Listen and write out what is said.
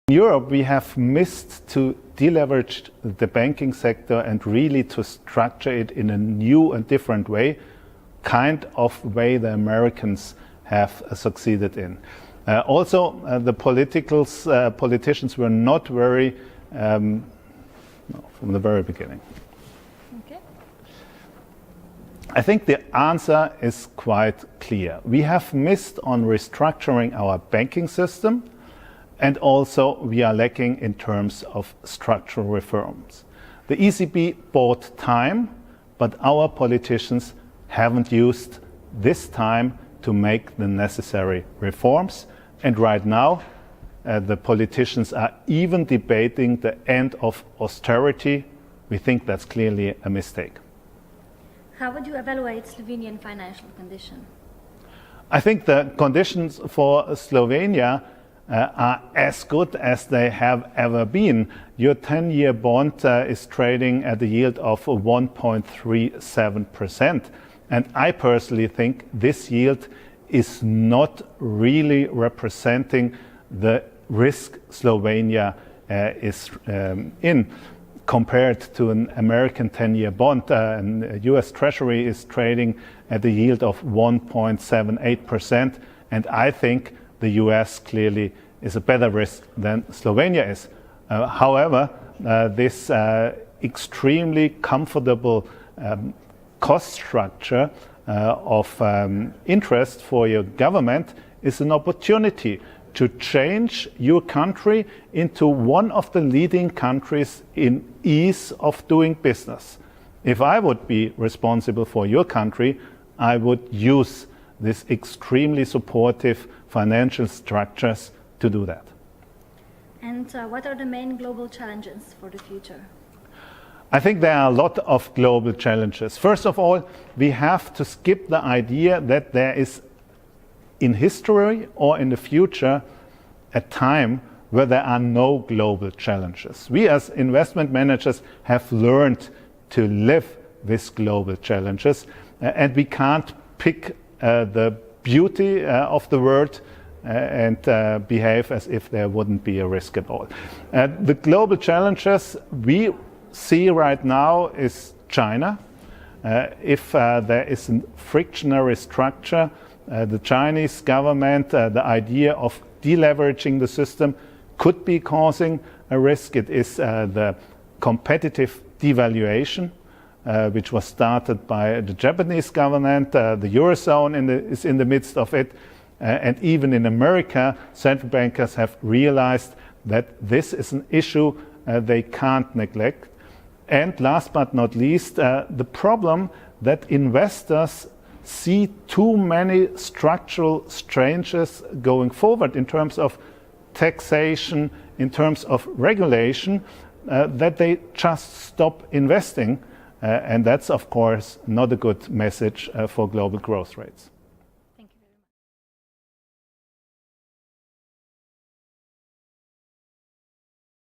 In Europe, we have missed to deleverage the banking sector and really to structure it in a new and different way, kind of way the Americans have succeeded in. Also, the politicians were not very, from the very beginning. Okay. I think the answer is quite clear. We have missed on restructuring our banking system, and also we are lacking in terms of structural reforms. The ECB bought time, but our politicians haven't used this time to make the necessary reforms. And right now, the politicians are even debating the end of austerity. We think that's clearly a mistake. How would you evaluate Slovenian financial condition? I think the conditions for Slovenia are as good as they have ever been. Your 10-year bond is trading at a yield of 1.37%. And I personally think this yield is not really representing the risk Slovenia is in. Compared to an American 10-year bond, and US Treasury is trading at a yield of 1.78%. And I think the US clearly is a better risk than Slovenia is. However, this extremely comfortable cost structure of interest for your government is an opportunity to change your country into one of the leading countries in ease of doing business. If I would be responsible for your country, I would use these extremely supportive financial structures to do that. And what are the main global challenges for the future? I think there are a lot of global challenges. First of all, we have to skip the idea that there is in history or in the future a time where there are no global challenges. We as investment managers have learned to live with global challenges, and we can't pick the beauty of the world and behave as if there wouldn't be a risk at all. The global challenges we see right now is China. If there is a frictionary structure, the Chinese government, the idea of deleveraging the system could be causing a risk. It is the competitive devaluation, which was started by the Japanese government. The Eurozone is in the midst of it. And even in America, central bankers have realized that this is an issue they can't neglect. And last but not least, the problem that investors see too many structural changes going forward in terms of taxation, in terms of regulation, that they just stop investing. And that's, of course, not a good message for global growth rates.